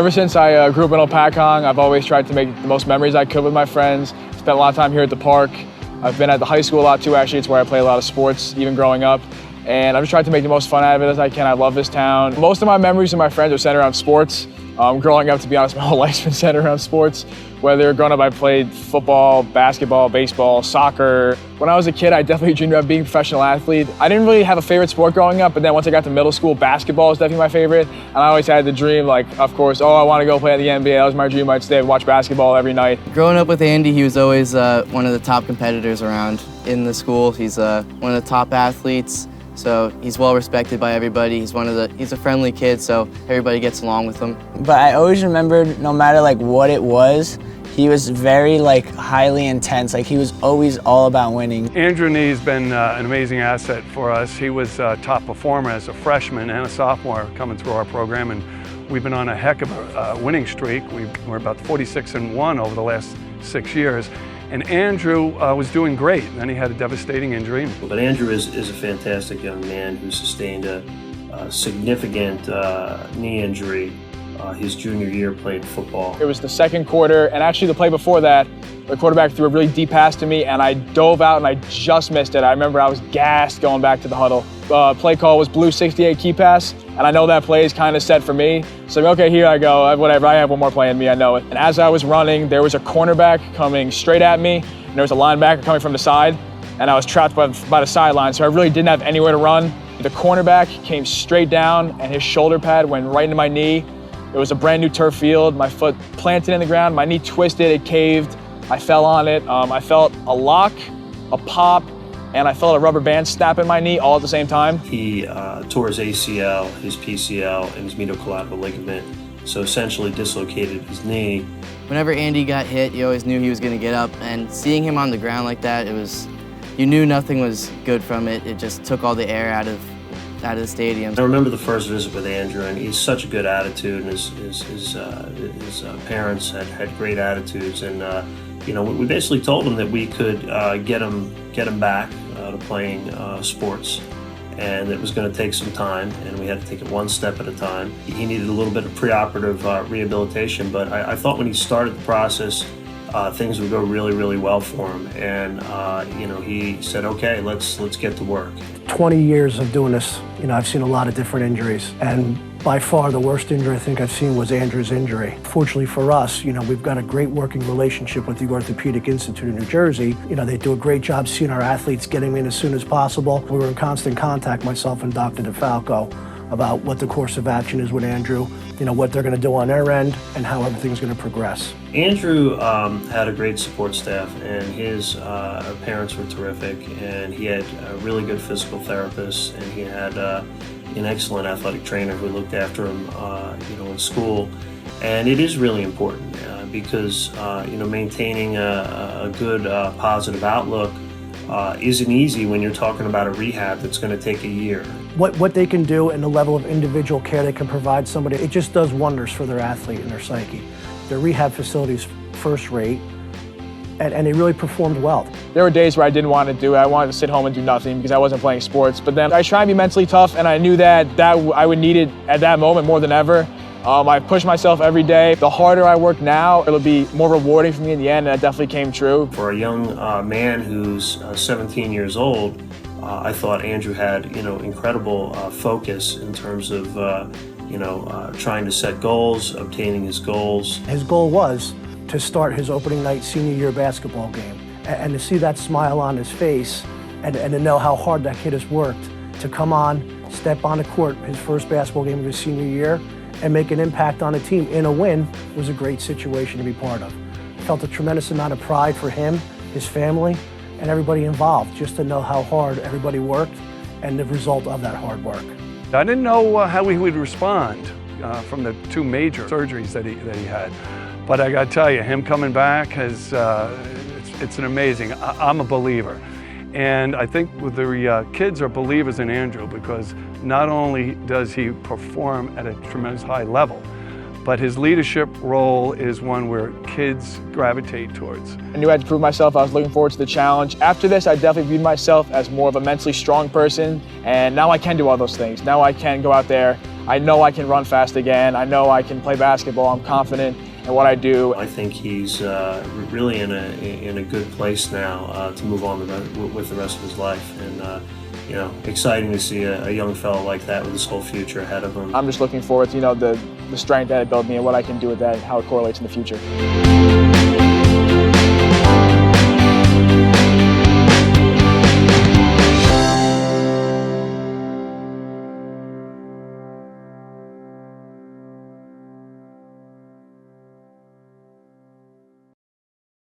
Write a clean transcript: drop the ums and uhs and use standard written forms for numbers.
Ever since I grew up in Opakong, I've always tried to make the most memories I could with my friends. Spent a lot of time here at the park. I've been at the high school a lot too, actually. It's where I play a lot of sports, even growing up. And I've just tried to make the most fun out of it as I can. I love this town. Most of my memories with my friends are centered around sports. Growing up, to be honest, my whole life's been centered around sports. Whether growing up, I played football, basketball, baseball, soccer. When I was a kid, I definitely dreamed about being a professional athlete. I didn't really have a favorite sport growing up, but then once I got to middle school, basketball was definitely my favorite. And I always had the dream, like, of course, I want to go play at the NBA. That was my dream. I'd stay and watch basketball every night. Growing up with Andy, he was always one of the top competitors around in the school. He's one of the top athletes. So he's well respected by everybody. He's a friendly kid, so everybody gets along with him. But I always remembered, no matter what it was, he was very highly intense. He was always all about winning. Andrew Nee has been an amazing asset for us. He was a top performer as a freshman and a sophomore coming through our program, and we've been on a heck of a winning streak. We're about 46-1 over the last 6 years. And Andrew was doing great, and then he had a devastating injury. But Andrew is a fantastic young man who sustained a significant knee injury his junior year playing football. It was the second quarter, and actually the play before that, the quarterback threw a really deep pass to me, and I dove out and I just missed it. I remember I was gassed going back to the huddle. Play call was blue 68 key pass, and I know that play is kind of set for me. So, okay, here I go, whatever, I have one more play in me, I know it. And as I was running, there was a cornerback coming straight at me, and there was a linebacker coming from the side, and I was trapped by the sideline, so I really didn't have anywhere to run. The cornerback came straight down, and his shoulder pad went right into my knee. It was a brand new turf field. My foot planted in the ground, my knee twisted, it caved. I fell on it. I felt a lock, a pop, and I felt a rubber band snap in my knee all at the same time. He tore his ACL, his PCL, and his medial collateral ligament, so essentially dislocated his knee. Whenever Andy got hit, you always knew he was going to get up, and seeing him on the ground like that, you knew nothing was good from it. It just took all the air out of the stadium. I remember the first visit with Andrew, and he's such a good attitude, and his parents had great attitudes, and we basically told him that we could get him back to playing sports, and it was going to take some time, and we had to take it one step at a time. He needed a little bit of preoperative rehabilitation, but I thought when he started the process, things would go really, really well for him, and he said, okay, let's get to work. 20 years of doing this, I've seen a lot of different injuries, and by far the worst injury I think I've seen was Andrew's injury. Fortunately for us, we've got a great working relationship with the Orthopedic Institute in New Jersey. They do a great job seeing our athletes getting in as soon as possible. We were in constant contact, myself and Dr. DeFalco, about what the course of action is with Andrew, what they're going to do on their end, and how everything's going to progress. Andrew had a great support staff, and his parents were terrific, and he had a really good physical therapist, and he had an excellent athletic trainer who looked after him, in school. And it is really important because maintaining a good positive outlook isn't easy when you're talking about a rehab that's going to take a year. What they can do and the level of individual care they can provide somebody, it just does wonders for their athlete and their psyche. Their rehab facility's first rate, and they really performed well. There were days where I didn't want to do it. I wanted to sit home and do nothing because I wasn't playing sports. But then I tried to be mentally tough, and I knew that I would need it at that moment more than ever. I push myself every day. The harder I work now, it'll be more rewarding for me in the end, and that definitely came true. For a young man who's 17 years old, I thought Andrew had, incredible focus in terms of, trying to set goals, obtaining his goals. His goal was to start his opening night senior year basketball game, and to see that smile on his face, and to know how hard that kid has worked to come on, step on the court, his first basketball game of his senior year, and make an impact on the team in a win was a great situation to be part of. I felt a tremendous amount of pride for him, his family, and everybody involved, just to know how hard everybody worked and the result of that hard work. I didn't know how he would respond from the two major surgeries that he had. But I gotta tell you, him coming back it's an amazing, I'm a believer. And I think the kids are believers in Andrew because not only does he perform at a tremendous high level, but his leadership role is one where kids gravitate towards. I knew I had to prove myself. I was looking forward to the challenge. After this, I definitely viewed myself as more of a mentally strong person, and now I can do all those things. Now I can go out there. I know I can run fast again. I know I can play basketball. I'm confident in what I do. I think he's really in a good place now to move on with the rest of his life, and you know, exciting to see a young fellow like that with his whole future ahead of him. I'm just looking forward to, you know, the strength that it built me and what I can do with that and how it correlates in the future.